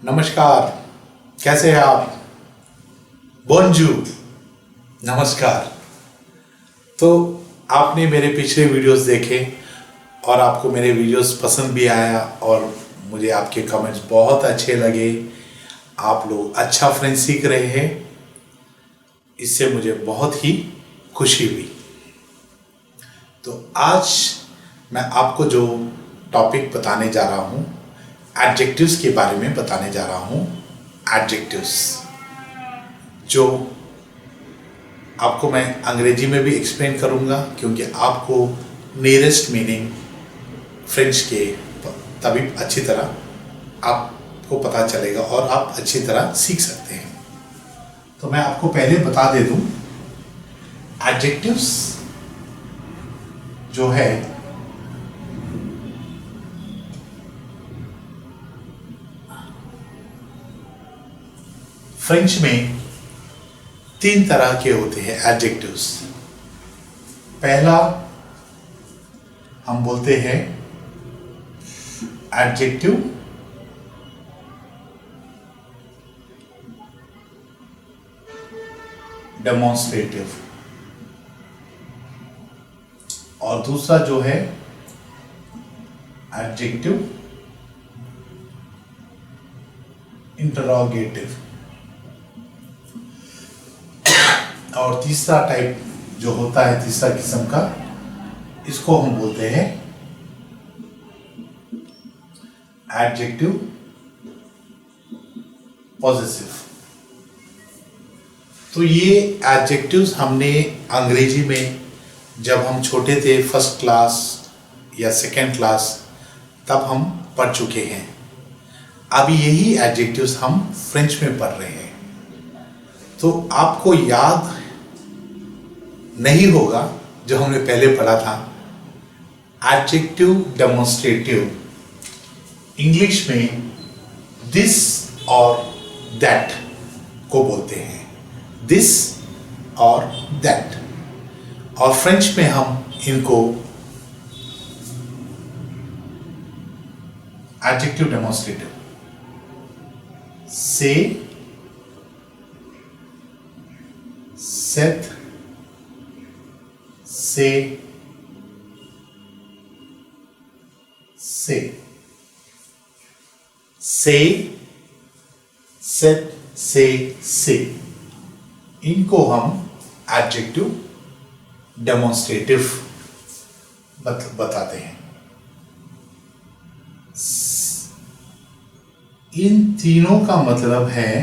नमस्कार। कैसे हैं आप? बोंजूर। नमस्कार। तो आपने मेरे पिछले वीडियोस देखे और आपको मेरे वीडियोस पसंद भी आया और मुझे आपके कमेंट्स बहुत अच्छे लगे। आप लोग अच्छा फ्रेंच सीख रहे हैं, इससे मुझे बहुत ही खुशी हुई। तो आज मैं आपको जो टॉपिक बताने जा रहा हूँ, एडजेक्टिव्स के बारे में बताने जा रहा हूँ। एडजेक्टिव्स जो आपको मैं अंग्रेजी में भी एक्सप्लेन करूँगा, क्योंकि आपको नियरेस्ट मीनिंग फ्रेंच के तभी अच्छी तरह आपको पता चलेगा और आप अच्छी तरह सीख सकते हैं। तो मैं आपको पहले बता दे दूँ, एडजेक्टिव्स जो है फ्रेंच में 3 तरह के होते हैं एडजेक्टिव्स। पहला हम बोलते हैं एडजेक्टिव डेमोन्स्ट्रेटिव और दूसरा जो है एडजेक्टिव इंटरोगेटिव और तीसरा टाइप जो होता है, तीसरा किस्म का, इसको हम बोलते हैं एडजेक्टिव पॉजेसिव। तो ये एडजेक्टिव्स हमने अंग्रेजी में जब हम छोटे थे, फर्स्ट क्लास या सेकेंड क्लास, तब हम पढ़ चुके हैं। अभी यही एडजेक्टिव्स हम फ्रेंच में पढ़ रहे हैं। तो आपको याद नहीं होगा जो हमने पहले पढ़ा था, एडजेक्टिव डेमोन्स्ट्रेटिव इंग्लिश में दिस और दैट को बोलते हैं, दिस और दैट। और फ्रेंच में हम इनको एडजेक्टिव डेमोन्स्ट्रेटिव से, सेथ, से, सेट, से, इनको हम एडजेक्टिव डेमोन्स्ट्रेटिव बताते हैं। इन तीनों का मतलब है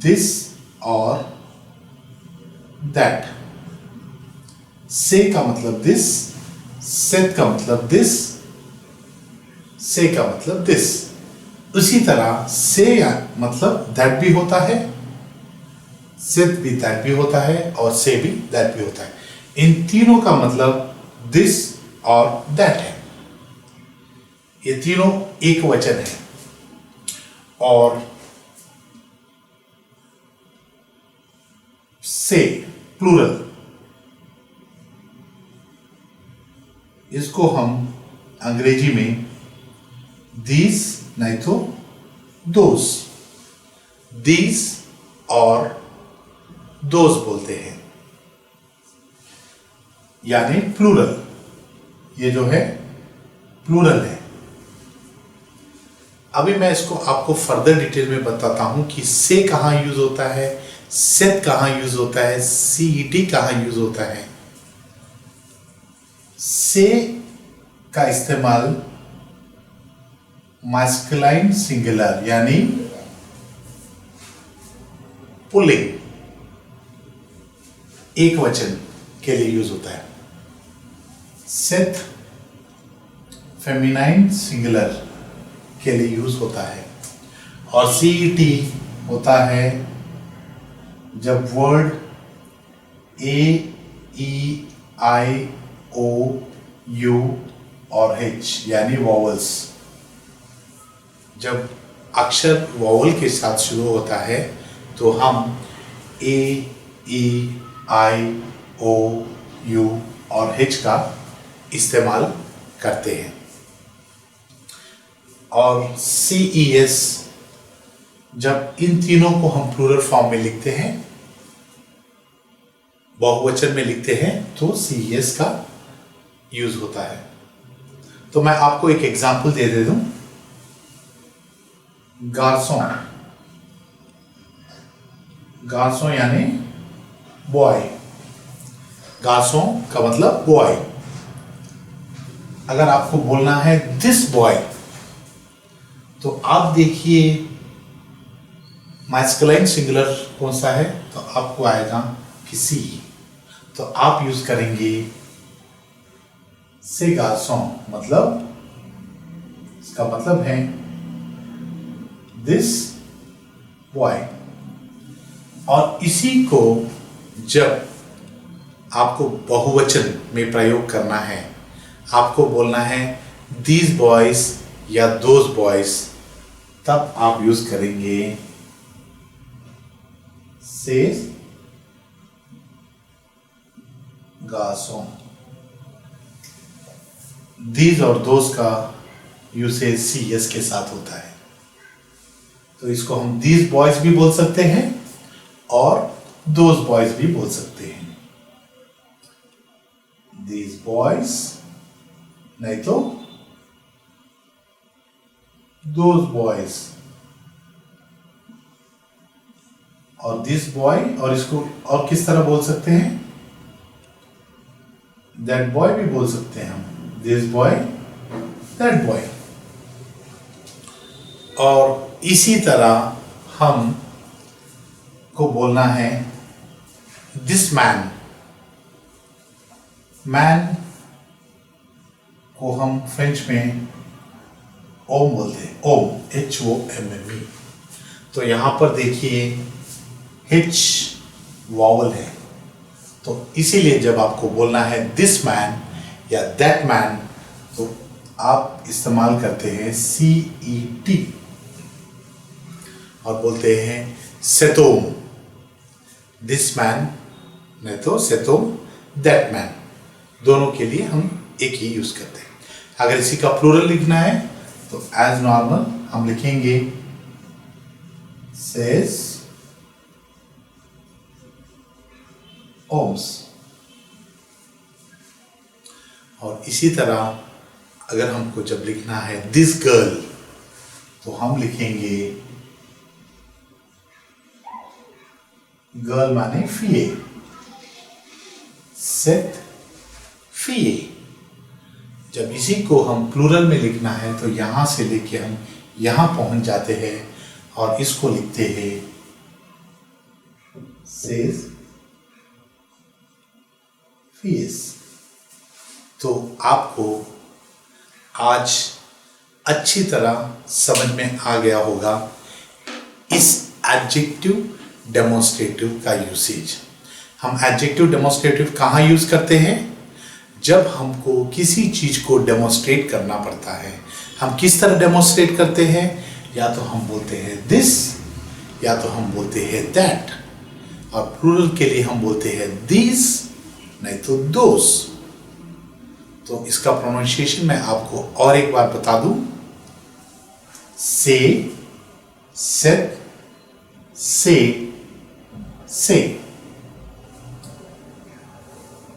दिस और दैट। से का मतलब दिस, सेट का मतलब दिस, से का मतलब दिस। उसी तरह से मतलब दैट भी होता है, सेट भी दैट भी होता है और से भी दैट भी होता है। इन तीनों का मतलब दिस और दैट है। ये तीनों एक वचन है और से प्लूरल, इसको हम अंग्रेजी में दीज नहीं तो दोज, दीज और दोज बोलते हैं, यानी प्लूरल। ये जो है प्लूरल है। अभी मैं इसको आपको फर्दर डिटेल में बताता हूं कि से कहाँ यूज होता है, सेट कहाँ यूज होता है, सीईटी कहाँ यूज होता है। से का इस्तेमाल मास्कुलाइन सिंगुलर यानी पुल्लिंग, एक वचन के लिए यूज होता है। सेट फेमिनाइन सिंगुलर के लिए यूज होता है। और सीईटी होता है जब word A, E, I, O, U और एच यानी वॉवल्स, जब अक्षर वॉवल के साथ शुरू होता है तो हम ए, ई, आई, ओ, यू और एच का इस्तेमाल करते हैं। और CES, जब इन तीनों को हम प्लूरल फॉर्म में लिखते हैं, बहुवचन में लिखते हैं, तो CES का यूज होता है। तो मैं आपको एक एग्जांपल दे दूं। गार्सों, गार्सों यानी बॉय। गार्सों का मतलब बॉय। अगर आपको बोलना है दिस बॉय, तो आप देखिए मैस्कुलाइन सिंगुलर कौन सा है, तो आपको आएगा कि सी। तो आप यूज करेंगे से गार्सों, मतलब इसका मतलब है दिस बॉय। और इसी को जब आपको बहुवचन में प्रयोग करना है, आपको बोलना है दीज बॉयज या दोज बॉयज, तब आप यूज करेंगे से गार्सों। दीज और दोज का यूसेज CES के साथ होता है। तो इसको हम दीज बॉयज भी बोल सकते हैं और दोज बॉयज भी बोल सकते हैं। दीज बॉयज नहीं तो दोज बॉयज, और दिस बॉय, और इसको और किस तरह बोल सकते हैं, दैट बॉय भी बोल सकते हैं हम, दिस बॉय, दैट बॉय। और इसी तरह हम को बोलना है दिस मैन। मैन को हम फ्रेंच में ओम बोलते हैं, ओम, HOMME। तो यहां पर देखिए H वॉवल है, तो इसीलिए जब आपको बोलना है दिस मैन या दैट मैन, तो आप इस्तेमाल करते हैं CET और बोलते हैं सेतोम, दिस मैन नहीं तो सेतोम, दैट मैन। दोनों के लिए हम एक ही यूज करते हैं। अगर इसी का प्लूरल लिखना है तो एज नॉर्मल हम लिखेंगे सेज ओम्स। और इसी तरह अगर हमको जब लिखना है दिस गर्ल, तो हम लिखेंगे गर्ल माने फीए, सेट फीए। जब इसी को हम प्लूरल में लिखना है तो यहां से लेके हम यहां पहुंच जाते हैं और इसको लिखते हैं सेज फीएस। तो आपको आज अच्छी तरह समझ में आ गया होगा इस एडजेक्टिव डेमोन्स्ट्रेटिव का यूसेज। हम एडजेक्टिव डेमोन्स्ट्रेटिव कहाँ यूज करते हैं, जब हमको किसी चीज को डेमोन्स्ट्रेट करना पड़ता है। हम किस तरह डेमोन्स्ट्रेट करते हैं, या तो हम बोलते हैं दिस या तो हम बोलते हैं दैट, और प्लूरल के लिए हम बोलते हैं दीज नहीं तो दोस। तो इसका प्रोनाउंसिएशन मैं आपको और एक बार बता दूं, से, सेट,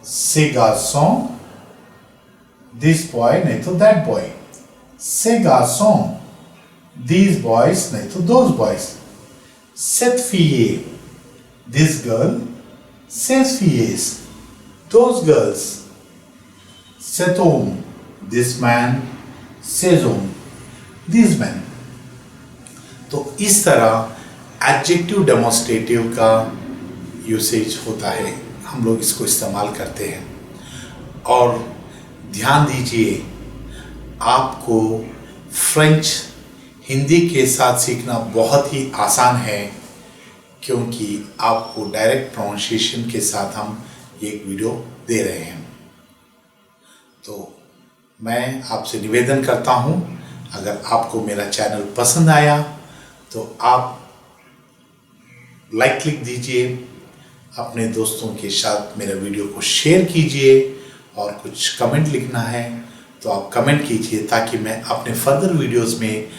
से गार्सों, दिस बॉय नहीं तो दैट बॉय, से गार्सों, दीज बॉयज नहीं तो those boys, set fee, this girl, says fees, those girls, set home, this man, says home, this man. तो इस तरह एडजेक्टिव डेमोन्स्ट्रेटिव का यूसेज होता है, हम लोग इसको इस्तेमाल करते हैं। और ध्यान दीजिए, आपको फ्रेंच हिंदी के साथ सीखना बहुत ही आसान है, क्योंकि आपको डायरेक्ट प्रोनाउंसिएशन के साथ हम एक वीडियो दे रहे हैं। तो मैं आपसे निवेदन करता हूं, अगर आपको मेरा चैनल पसंद आया तो आप लाइक क्लिक दीजिए, अपने दोस्तों के साथ मेरा वीडियो को शेयर कीजिए, और कुछ कमेंट लिखना है तो आप कमेंट कीजिए ताकि मैं अपने फर्दर वीडियोस में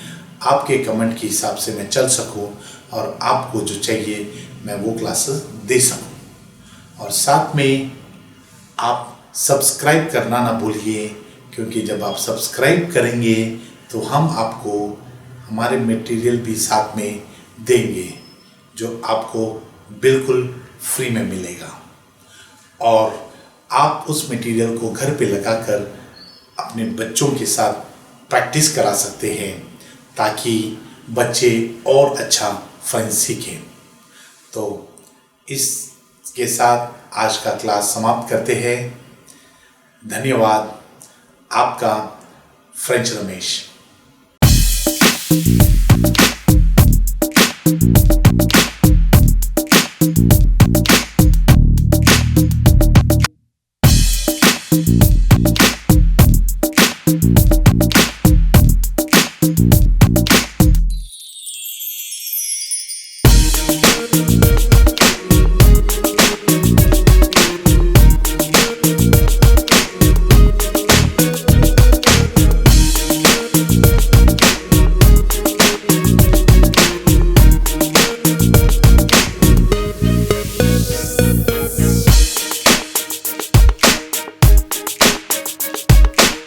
आपके कमेंट के हिसाब से मैं चल सकूं और आपको जो चाहिए मैं वो क्लासेस दे सकूं। और साथ में आप सब्सक्राइब करना ना भूलिए, क्योंकि जब आप सब्सक्राइब करेंगे तो हम आपको हमारे मटेरियल भी साथ में देंगे जो आपको बिल्कुल फ्री में मिलेगा। और आप उस मटेरियल को घर पे लगाकर अपने बच्चों के साथ प्रैक्टिस करा सकते हैं ताकि बच्चे और अच्छा फ्रेंच सीखें। तो इसके साथ आज का क्लास समाप्त करते हैं। धन्यवाद। आपका फ्रेंच रमेश।